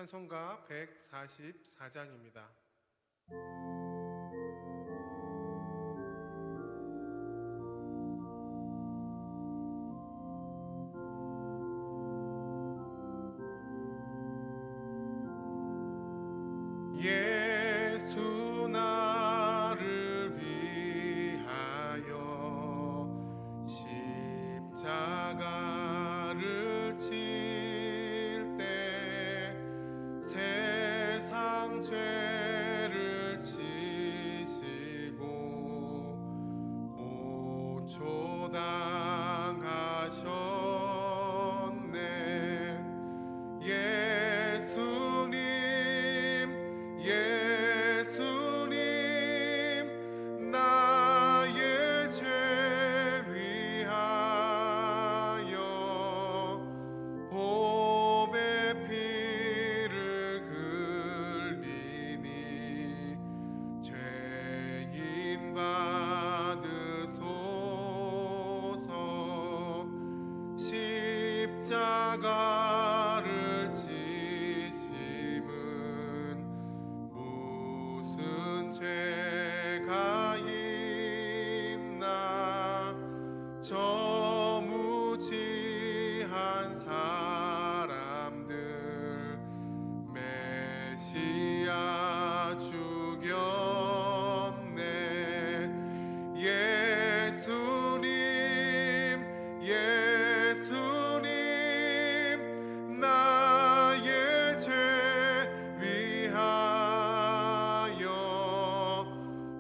찬송가 144장입니다. 예수 나를 위하여 십자가를 질 때 세상 죄를 지시고 보초당하셨네. 예수님 나의 죄 위하여 보배 피를 흘리니 죄인 받으소서. 십자가를 지심은 무슨 죄가 있나. 저 무지한 사람들 메시아 죽였네. 예수님 나의 죄 위하여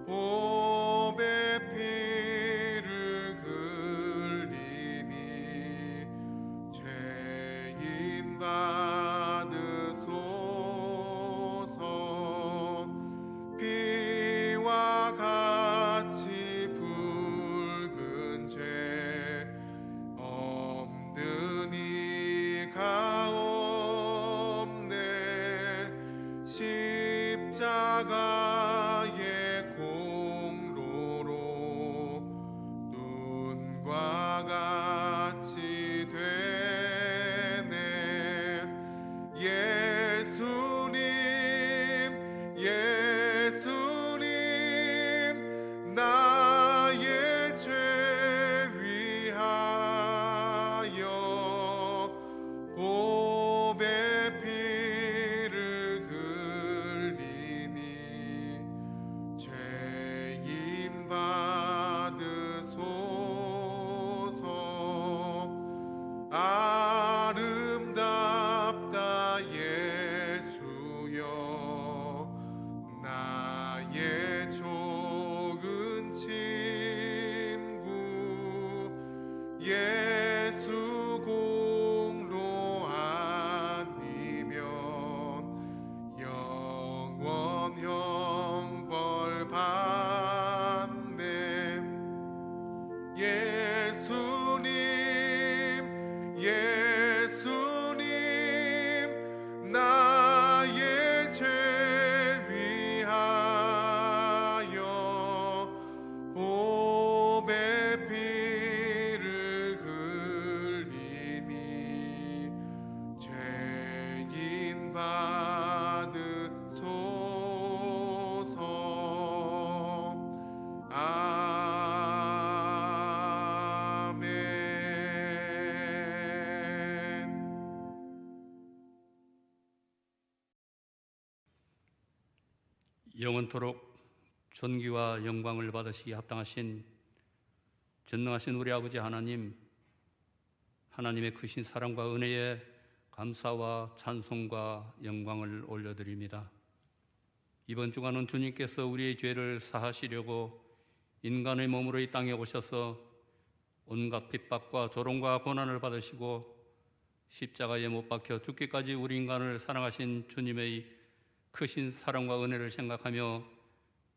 보배 피를 흘리니 죄인 받으소서. 피와 같이 붉은 죄 없는 이가 없네. 십자가의 공로로 눈과 같이 되네. 예수님 나의 죄 위하여 보배 피를 흘리니 죄인 받으소서. 아름답다 예수여 나의 좋은 친구. 예수 공로 아니면 영원 형벌 받네. 예수님 나의 죄 위하여 보배 피를 흘리니 죄인 받으소서. 영원토록 존귀와 영광을 받으시기에 합당하신 전능하신 우리 아버지 하나님, 하나님의 크신 사랑과 은혜에 감사와 찬송과 영광을 올려드립니다. 이번 주간은 주님께서 우리의 죄를 사하시려고 인간의 몸으로 이 땅에 오셔서 온갖 핍박과 조롱과 고난을 받으시고 십자가에 못 박혀 죽기까지 우리 인간을 사랑하신 주님의 크신 사랑과 은혜를 생각하며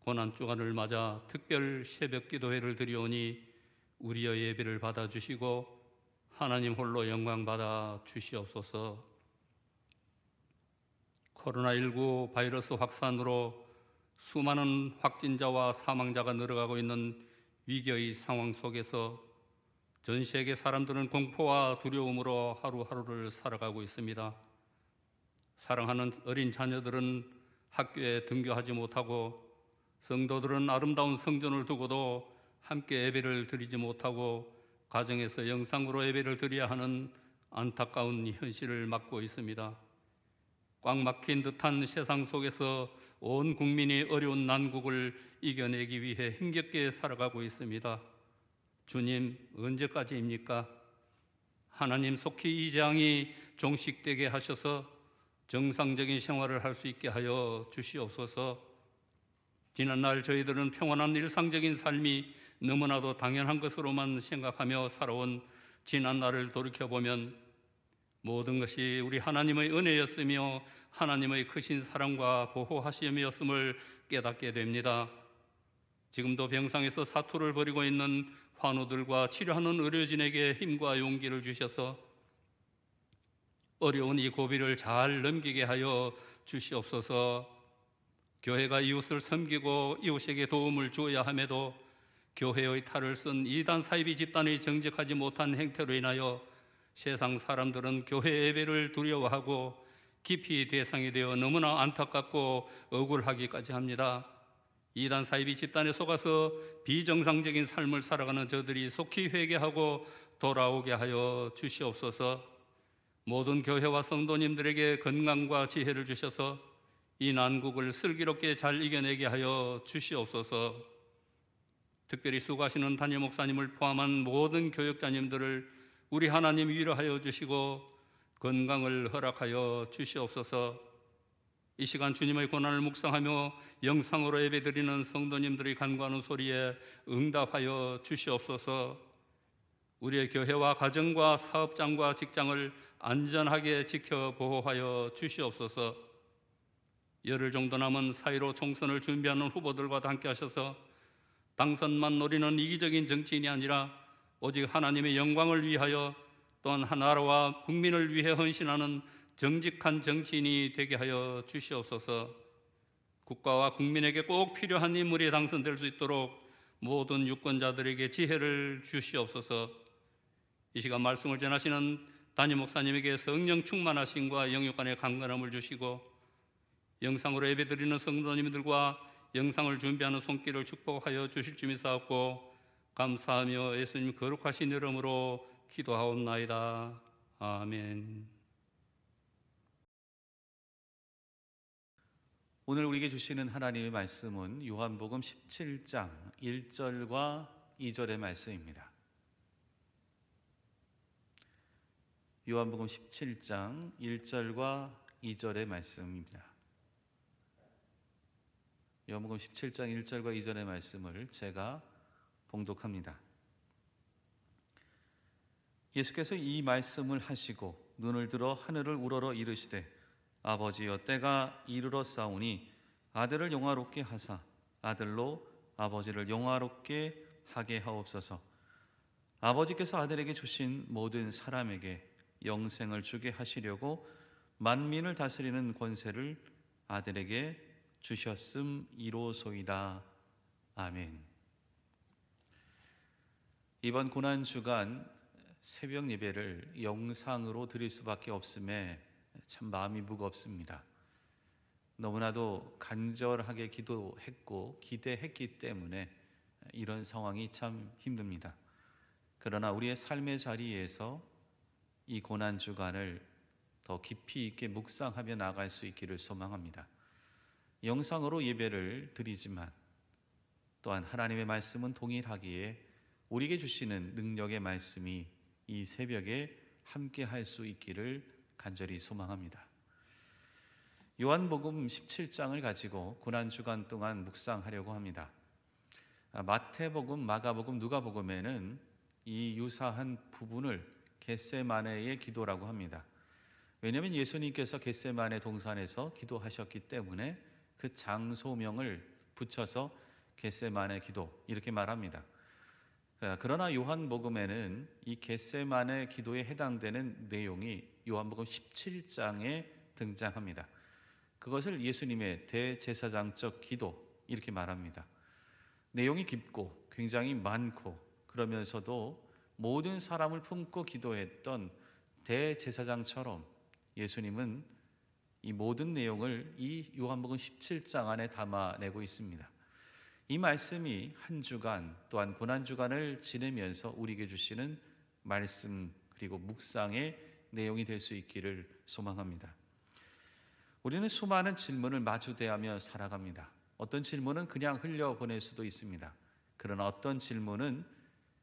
고난주간을 맞아 특별 새벽 기도회를 드리오니 우리의 예배를 받아주시고 하나님 홀로 영광 받아 주시옵소서. 코로나19 바이러스 확산으로 수많은 확진자와 사망자가 늘어가고 있는 위기의 상황 속에서 전 세계 사람들은 공포와 두려움으로 하루하루를 살아가고 있습니다. 사랑하는 어린 자녀들은 학교에 등교하지 못하고 성도들은 아름다운 성전을 두고도 함께 예배를 드리지 못하고 가정에서 영상으로 예배를 드려야 하는 안타까운 현실을 맞고 있습니다. 꽉 막힌 듯한 세상 속에서 온 국민이 어려운 난국을 이겨내기 위해 힘겹게 살아가고 있습니다. 주님, 언제까지입니까? 하나님 속히 이 재앙이 종식되게 하셔서 정상적인 생활을 할 수 있게 하여 주시옵소서. 지난날 저희들은 평안한 일상적인 삶이 너무나도 당연한 것으로만 생각하며 살아온 지난날을 돌이켜보면 모든 것이 우리 하나님의 은혜였으며 하나님의 크신 사랑과 보호하심이었음을 깨닫게 됩니다. 지금도 병상에서 사투를 벌이고 있는 환우들과 치료하는 의료진에게 힘과 용기를 주셔서 어려운 이 고비를 잘 넘기게 하여 주시옵소서. 교회가 이웃을 섬기고 이웃에게 도움을 주어야 함에도 교회의 탈을 쓴 이단 사이비 집단의 정직하지 못한 행태로 인하여 세상 사람들은 교회 예배를 두려워하고 깊이 대상이 되어 너무나 안타깝고 억울하기까지 합니다. 이단 사이비 집단에 속아서 비정상적인 삶을 살아가는 저들이 속히 회개하고 돌아오게 하여 주시옵소서. 모든 교회와 성도님들에게 건강과 지혜를 주셔서 이 난국을 슬기롭게 잘 이겨내게 하여 주시옵소서. 특별히 수고하시는 담임 목사님을 포함한 모든 교역자님들을 우리 하나님 위로하여 주시고 건강을 허락하여 주시옵소서. 이 시간 주님의 고난을 묵상하며 영상으로 예배드리는 성도님들이 간구하는 소리에 응답하여 주시옵소서. 우리의 교회와 가정과 사업장과 직장을 안전하게 지켜 보호하여 주시옵소서. 열흘 정도 남은 4.15 총선을 준비하는 후보들과도 함께 하셔서 당선만 노리는 이기적인 정치인이 아니라 오직 하나님의 영광을 위하여 또한 나라와 국민을 위해 헌신하는 정직한 정치인이 되게 하여 주시옵소서. 국가와 국민에게 꼭 필요한 인물이 당선될 수 있도록 모든 유권자들에게 지혜를 주시옵소서. 이 시간 말씀을 전하시는 담임 목사님에게 성령 충만하심과 영육간의 강건함을 주시고 영상으로 예배드리는 성도님들과 영상을 준비하는 손길을 축복하여 주실 줄 믿사옵고 감사하며 예수님 거룩하신 이름으로 기도하옵나이다. 아멘. 오늘 우리에게 주시는 하나님의 말씀은 요한복음 17장 1절과 2절의 말씀입니다. 요한복음 17장 1절과 2절의 말씀입니다. 요한복음 17장 1절과 2절의 말씀을 제가 봉독합니다. 예수께서 이 말씀을 하시고 눈을 들어 하늘을 우러러 이르시되 아버지여 때가 이르러 싸우니 아들을 영화롭게 하사 아들로 아버지를 영화롭게 하게 하옵소서. 아버지께서 아들에게 주신 모든 사람에게 영생을 주게 하시려고 만민을 다스리는 권세를 아들에게 주셨음이로소이다. 아멘. 이번 고난주간 새벽 예배를 영상으로 드릴 수밖에 없음에 참 마음이 무겁습니다. 너무나도 간절하게 기도했고 기대했기 때문에 이런 상황이 참 힘듭니다. 그러나 우리의 삶의 자리에서 이 고난주간을 더 깊이 있게 묵상하며 나아갈 수 있기를 소망합니다. 영상으로 예배를 드리지만 또한 하나님의 말씀은 동일하기에 우리에게 주시는 능력의 말씀이 이 새벽에 함께 할 수 있기를 간절히 소망합니다. 요한복음 17장을 가지고 고난주간 동안 묵상하려고 합니다. 마태복음, 마가복음, 누가복음에는 이 유사한 부분을 겟세마네의 기도라고 합니다. 왜냐하면 예수님께서 겟세마네 동산에서 기도하셨기 때문에 그 장소명을 붙여서 겟세마네 기도 이렇게 말합니다. 그러나 요한복음에는 이 겟세마네 기도에 해당되는 내용이 요한복음 17장에 등장합니다. 그것을 예수님의 대제사장적 기도 이렇게 말합니다. 내용이 깊고 굉장히 많고 그러면서도 모든 사람을 품고 기도했던 대제사장처럼 예수님은 이 모든 내용을 이 요한복음 17장 안에 담아내고 있습니다. 이 말씀이 한 주간 또한 고난 주간을 지내면서 우리에게 주시는 말씀 그리고 묵상의 내용이 될 수 있기를 소망합니다. 우리는 수많은 질문을 마주대하며 살아갑니다. 어떤 질문은 그냥 흘려보낼 수도 있습니다. 그러나 어떤 질문은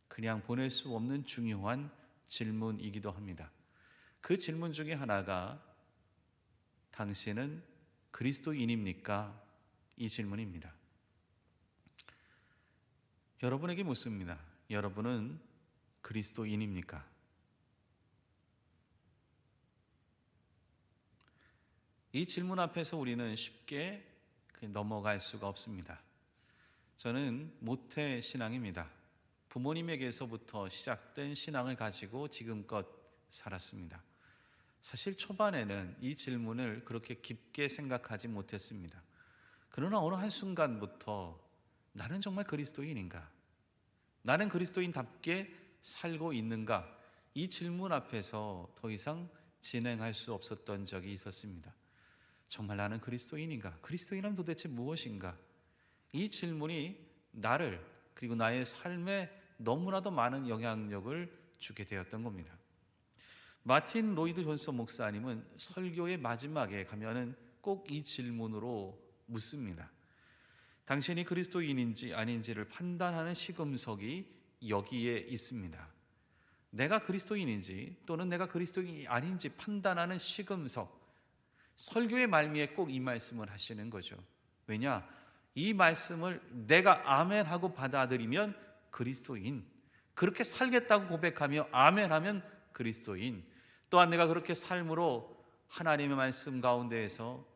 그냥 보낼 수 없는 중요한 질문이기도 합니다. 그 질문 중에 하나가 당신은 그리스도인입니까? 이 질문입니다. 여러분에게 묻습니다. 여러분은 그리스도인입니까? 이 질문 앞에서 우리는 쉽게 넘어갈 수가 없습니다. 저는 모태 신앙입니다. 부모님에게서부터 시작된 신앙을 가지고 지금껏 살았습니다. 사실 초반에는 이 질문을 그렇게 깊게 생각하지 못했습니다. 그러나 어느 한순간부터 나는 정말 그리스도인인가? 나는 그리스도인답게 살고 있는가? 이 질문 앞에서 더 이상 진행할 수 없었던 적이 있었습니다. 정말 나는 그리스도인인가? 그리스도인은 도대체 무엇인가? 이 질문이 나를 그리고 나의 삶에 너무나도 많은 영향력을 주게 되었던 겁니다. 마틴 로이드 존슨 목사님은 설교의 마지막에 가면은 꼭 이 질문으로 묻습니다. 당신이 그리스도인인지 아닌지를 판단하는 시금석이 여기에 있습니다. 내가 그리스도인인지 또는 내가 그리스도인이 아닌지 판단하는 시금석. 설교의 말미에 꼭 이 말씀을 하시는 거죠. 왜냐? 이 말씀을 내가 아멘하고 받아들이면 그리스도인, 그렇게 살겠다고 고백하며 아멘하면 그리스도인, 또한 내가 그렇게 삶으로 하나님의 말씀 가운데에서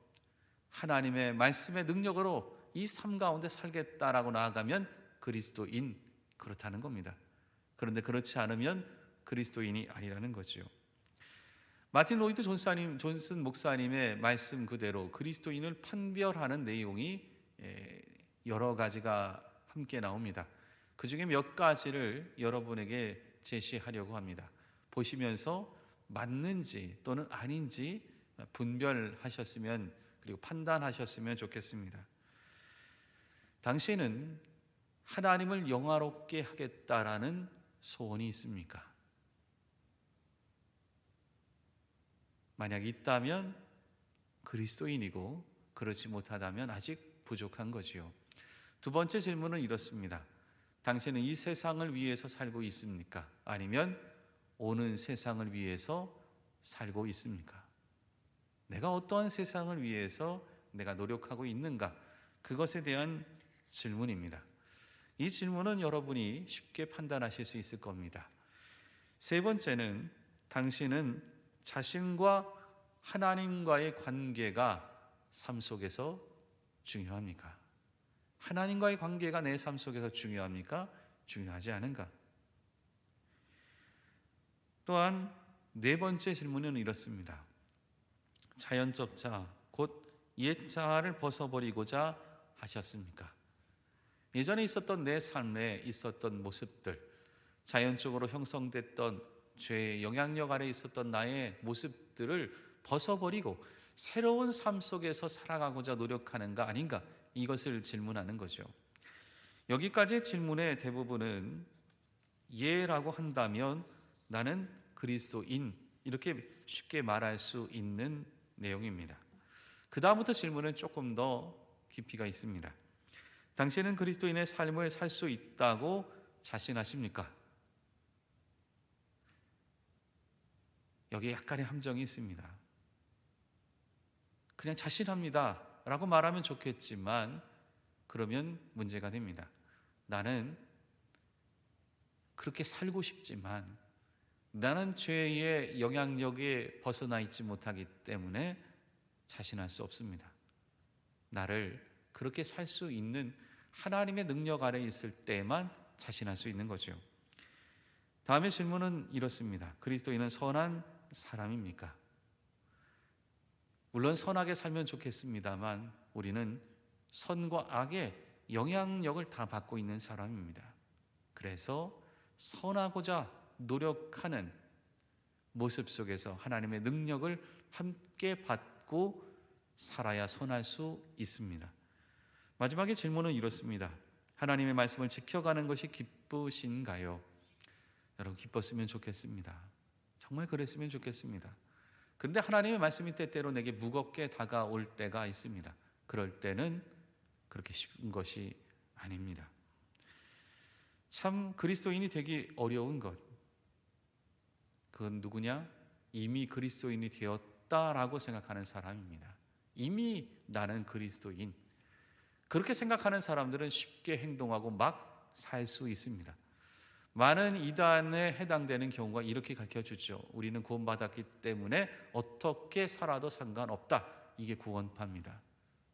하나님의 말씀의 능력으로 이 삶 가운데 살겠다라고 나아가면 그리스도인, 그렇다는 겁니다. 그런데 그렇지 않으면 그리스도인이 아니라는 거죠. 마틴 로이드 존슨 목사님의 말씀 그대로 그리스도인을 판별하는 내용이 여러 가지가 함께 나옵니다. 그 중에 몇 가지를 여러분에게 제시하려고 합니다. 보시면서 맞는지 또는 아닌지 분별하셨으면 그리고 판단하셨으면 좋겠습니다. 당신은 하나님을 영화롭게 하겠다라는 소원이 있습니까? 만약 있다면 그리스도인이고 그렇지 못하다면 아직 부족한 거지요. 두 번째 질문은 이렇습니다. 당신은 이 세상을 위해서 살고 있습니까? 아니면 오는 세상을 위해서 살고 있습니까? 내가 어떠한 세상을 위해서 내가 노력하고 있는가? 그것에 대한 질문입니다. 이 질문은 여러분이 쉽게 판단하실 수 있을 겁니다. 세 번째는 당신은 자신과 하나님과의 관계가 삶 속에서 중요합니까? 하나님과의 관계가 내 삶 속에서 중요합니까? 중요하지 않은가? 또한 네 번째 질문은 이렇습니다. 자연적 자, 곧 옛자를 벗어버리고자 하셨습니까? 예전에 있었던 내 삶에 있었던 모습들, 자연적으로 형성됐던 죄의 영향력 아래 있었던 나의 모습들을 벗어버리고 새로운 삶 속에서 살아가고자 노력하는가 아닌가, 이것을 질문하는 거죠. 여기까지의 질문의 대부분은 예라고 한다면 나는 그리스도인, 이렇게 쉽게 말할 수 있는 내용입니다. 그 다음부터 질문은 조금 더 깊이가 있습니다. 당신은 그리스도인의 삶을 살 수 있다고 자신하십니까? 여기에 약간의 함정이 있습니다. 그냥 자신합니다 라고 말하면 좋겠지만 그러면 문제가 됩니다. 나는 그렇게 살고 싶지만 나는 죄의 영향력에 벗어나 있지 못하기 때문에 자신할 수 없습니다. 나를 그렇게 살 수 있는 하나님의 능력 아래 있을 때만 자신할 수 있는 거죠. 다음의 질문은 이렇습니다. 그리스도인은 선한 사람입니까? 물론 선하게 살면 좋겠습니다만 우리는 선과 악의 영향력을 다 받고 있는 사람입니다. 그래서 선하고자 노력하는 모습 속에서 하나님의 능력을 함께 받고 살아야 선할 수 있습니다. 마지막에 질문은 이렇습니다. 하나님의 말씀을 지켜가는 것이 기쁘신가요? 여러분, 기뻤으면 좋겠습니다. 정말 그랬으면 좋겠습니다. 그런데 하나님의 말씀이 때때로 내게 무겁게 다가올 때가 있습니다. 그럴 때는 그렇게 쉬운 것이 아닙니다. 참 그리스도인이 되기 어려운 것, 그건 누구냐? 이미 그리스도인이 되었다라고 생각하는 사람입니다. 이미 나는 그리스도인, 그렇게 생각하는 사람들은 쉽게 행동하고 막 살 수 있습니다. 많은 이단에 해당되는 경우가 이렇게 가르쳐주죠. 우리는 구원받았기 때문에 어떻게 살아도 상관없다. 이게 구원파입니다.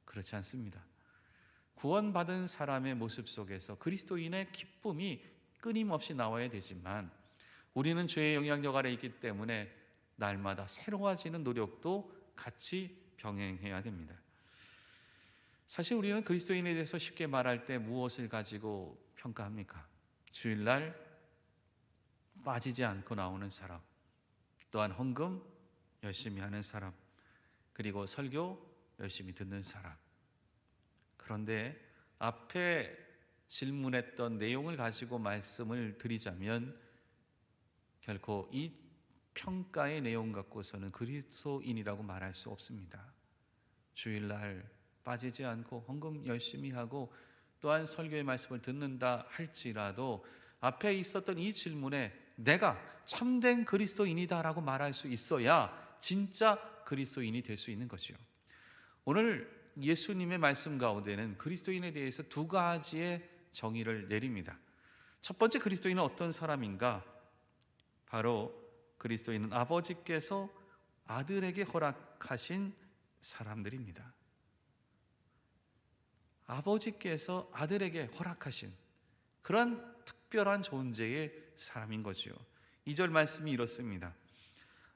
그렇지 않습니다. 구원받은 사람의 모습 속에서 그리스도인의 기쁨이 끊임없이 나와야 되지만, 우리는 죄의 영향력 아래 있기 때문에 날마다 새로워지는 노력도 같이 병행해야 됩니다. 사실 우리는 그리스도인에 대해서 쉽게 말할 때 무엇을 가지고 평가합니까? 주일날 빠지지 않고 나오는 사람, 또한 헌금 열심히 하는 사람, 그리고 설교 열심히 듣는 사람. 그런데 앞에 질문했던 내용을 가지고 말씀을 드리자면, 결코 이 평가의 내용 갖고서는 그리스도인이라고 말할 수 없습니다. 주일날 빠지지 않고 헌금 열심히 하고 또한 설교의 말씀을 듣는다 할지라도 앞에 있었던 이 질문에 내가 참된 그리스도인이다라고 말할 수 있어야 진짜 그리스도인이 될 수 있는 것이요. 오늘 예수님의 말씀 가운데는 그리스도인에 대해서 두 가지의 정의를 내립니다. 첫 번째, 그리스도인은 어떤 사람인가? 바로 그리스도인은 아버지께서 아들에게 허락하신 사람들입니다. 아버지께서 아들에게 허락하신 그런 특별한 존재의 사람인 거지요. 2절 말씀이 이렇습니다.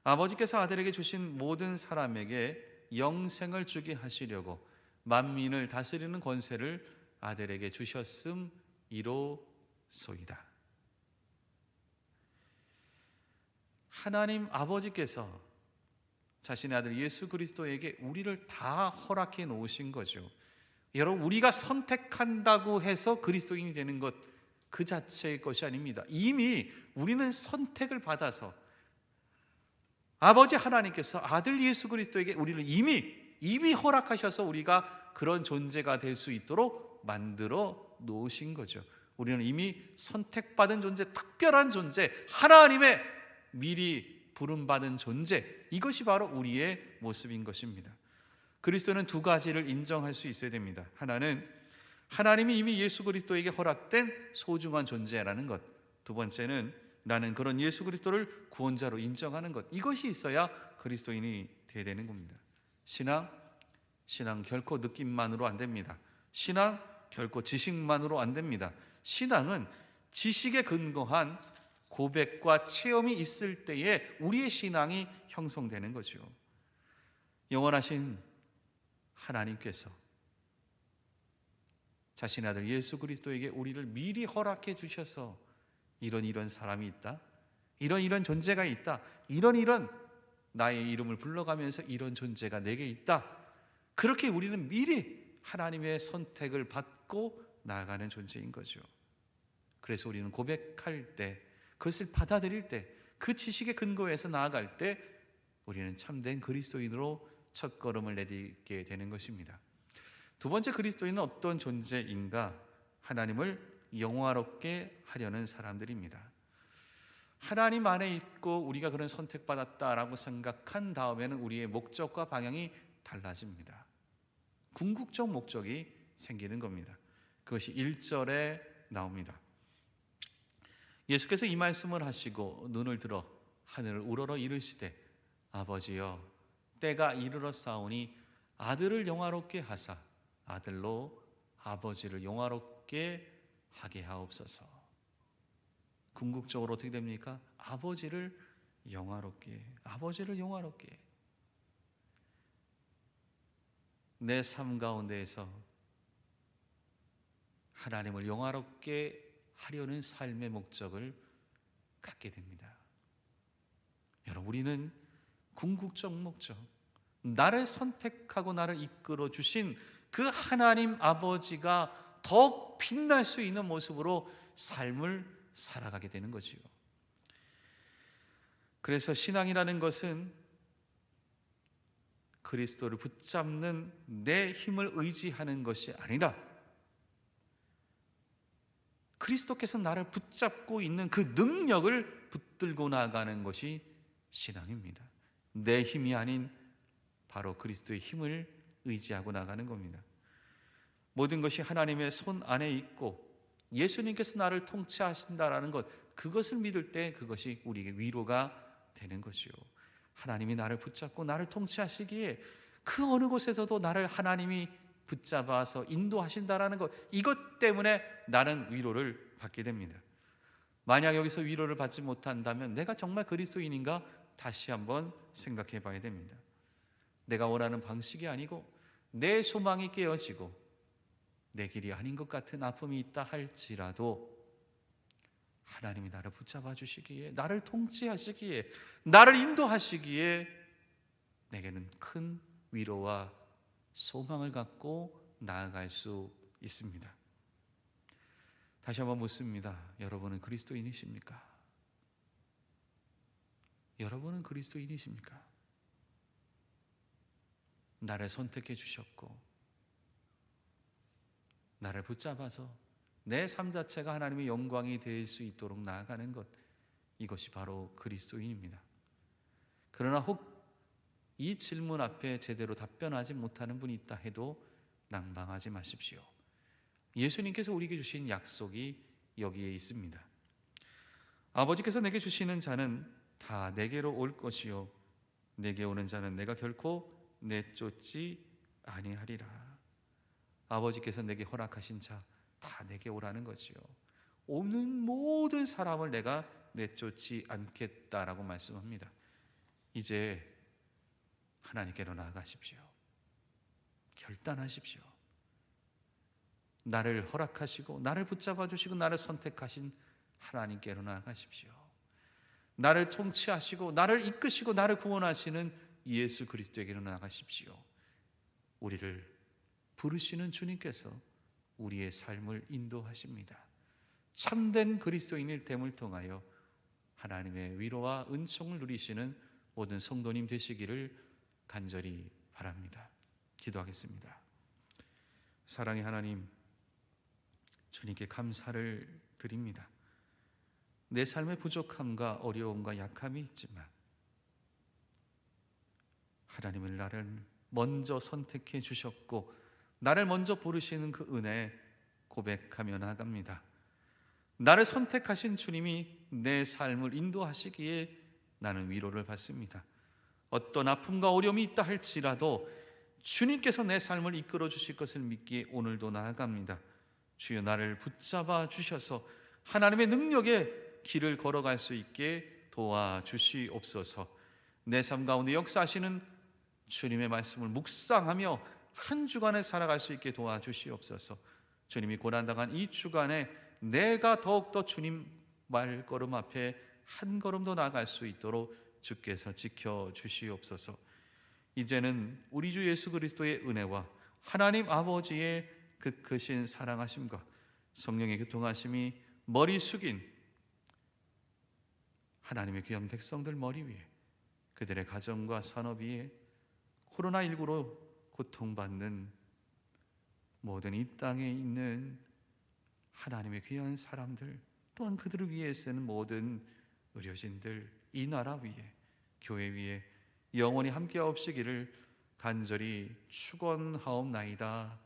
아버지께서 아들에게 주신 모든 사람에게 영생을 주게 하시려고 만민을 다스리는 권세를 아들에게 주셨음이로소이다. 하나님 아버지께서 자신의 아들 예수 그리스도에게 우리를 다 허락해 놓으신 거죠. 여러분, 우리가 선택한다고 해서 그리스도인이 되는 것 그 자체의 것이 아닙니다. 이미 우리는 선택을 받아서 아버지 하나님께서 아들 예수 그리스도에게 우리를 이미 허락하셔서 우리가 그런 존재가 될 수 있도록 만들어 놓으신 거죠. 우리는 이미 선택받은 존재, 특별한 존재, 하나님의 미리 부름받은 존재, 이것이 바로 우리의 모습인 것입니다. 그리스도는 두 가지를 인정할 수 있어야 됩니다. 하나는 하나님이 이미 예수 그리스도에게 허락된 소중한 존재라는 것, 두 번째는 나는 그런 예수 그리스도를 구원자로 인정하는 것, 이것이 있어야 그리스도인이 되어야 되는 겁니다. 신앙 결코 느낌만으로 안 됩니다. 신앙 결코 지식만으로 안 됩니다. 신앙은 지식에 근거한 고백과 체험이 있을 때에 우리의 신앙이 형성되는 거죠. 영원하신 하나님께서 자신의 아들 예수 그리스도에게 우리를 미리 허락해 주셔서 이런 사람이 있다, 이런 존재가 있다, 이런 나의 이름을 불러가면서 이런 존재가 내게 있다, 그렇게 우리는 미리 하나님의 선택을 받고 나아가는 존재인 거죠. 그래서 우리는 고백할 때, 그것을 받아들일 때, 그 지식에 근거해서 나아갈 때 우리는 참된 그리스도인으로 첫걸음을 내딛게 되는 것입니다. 두 번째, 그리스도인은 어떤 존재인가? 하나님을 영화롭게 하려는 사람들입니다. 하나님 안에 있고 우리가 그런 선택받았다라고 생각한 다음에는 우리의 목적과 방향이 달라집니다. 궁극적 목적이 생기는 겁니다. 그것이 1절에 나옵니다. 예수께서 이 말씀을 하시고 눈을 들어 하늘을 우러러 이르시되 아버지여 때가 이르러 싸우니 아들을 영화롭게 하사 아들로 아버지를 영화롭게 하게 하옵소서. 궁극적으로 어떻게 됩니까? 아버지를 영화롭게. 내 삶 가운데에서 하나님을 영화롭게 하려는 삶의 목적을 갖게 됩니다. 여러분, 우리는 궁극적 목적, 나를 선택하고 나를 이끌어 주신 그 하나님 아버지가 더욱 빛날 수 있는 모습으로 삶을 살아가게 되는 거지요. 그래서 신앙이라는 것은 그리스도를 붙잡는 내 힘을 의지하는 것이 아니라 그리스도께서 나를 붙잡고 있는 그 능력을 붙들고 나가는 것이 신앙입니다. 내 힘이 아닌 바로 그리스도의 힘을 의지하고 나가는 겁니다. 모든 것이 하나님의 손 안에 있고 예수님께서 나를 통치하신다라는 것, 그것을 믿을 때 그것이 우리에게 위로가 되는 것이요. 하나님이 나를 붙잡고 나를 통치하시기에 그 어느 곳에서도 나를 하나님이 붙잡아서 인도하신다라는 것, 이것 때문에 나는 위로를 받게 됩니다. 만약 여기서 위로를 받지 못한다면 내가 정말 그리스도인인가 다시 한번 생각해 봐야 됩니다. 내가 원하는 방식이 아니고 내 소망이 깨어지고 내 길이 아닌 것 같은 아픔이 있다 할지라도 하나님이 나를 붙잡아 주시기에, 나를 통치하시기에, 나를 인도하시기에 내게는 큰 위로와 소망을 갖고 나아갈 수 있습니다. 다시 한번 묻습니다. 여러분은 그리스도인이십니까? 여러분은 그리스도인이십니까? 나를 선택해 주셨고 나를 붙잡아서 내 삶 자체가 하나님의 영광이 될 수 있도록 나아가는 것, 이것이 바로 그리스도인입니다. 그러나 혹 이 질문 앞에 제대로 답변하지 못하는 분이 있다 해도 낭망하지 마십시오. 예수님께서 우리에게 주신 약속이 여기에 있습니다. 아버지께서 내게 주시는 자는 다 내게로 올 것이요 내게 오는 자는 내가 결코 내쫓지 아니하리라. 아버지께서 내게 허락하신 자 다 내게 오라는 거지요. 오는 모든 사람을 내가 내쫓지 않겠다라고 말씀합니다. 이제 하나님께로 나아가십시오. 결단하십시오. 나를 허락하시고 나를 붙잡아 주시고 나를 선택하신 하나님께로 나아가십시오. 나를 통치하시고 나를 이끄시고 나를 구원하시는 예수 그리스도에게로 나아가십시오. 우리를 부르시는 주님께서 우리의 삶을 인도하십니다. 참된 그리스도인일 됨을 통하여 하나님의 위로와 은총을 누리시는 모든 성도님 되시기를 간절히 바랍니다. 기도하겠습니다. 사랑의 하나님, 주님께 감사를 드립니다. 내 삶의 부족함과 어려움과 약함이 있지만 하나님은 나를 먼저 선택해 주셨고 나를 먼저 부르시는 그 은혜 고백하며 나아갑니다. 나를 선택하신 주님이 내 삶을 인도하시기에 나는 위로를 받습니다. 어떤 아픔과 어려움이 있다 할지라도 주님께서 내 삶을 이끌어 주실 것을 믿기에 오늘도 나아갑니다. 주여 나를 붙잡아 주셔서 하나님의 능력에 길을 걸어갈 수 있게 도와주시옵소서. 내 삶 가운데 역사하시는 주님의 말씀을 묵상하며 한 주간을 살아갈 수 있게 도와주시옵소서. 주님이 고난당한 이 주간에 내가 더욱더 주님 말걸음 앞에 한 걸음 더 나아갈 수 있도록 주께서 지켜주시옵소서. 이제는 우리 주 예수 그리스도의 은혜와 하나님 아버지의 그 크신 사랑하심과 성령의 교통하심이 머리 숙인 하나님의 귀한 백성들 머리 위에, 그들의 가정과 산업 위에, 코로나19로 고통받는 모든 이 땅에 있는 하나님의 귀한 사람들, 또한 그들을 위해 쓰는 모든 의료진들, 이 나라 위에, 교회 위에 영원히 함께하옵시기를 간절히 축원하옵나이다.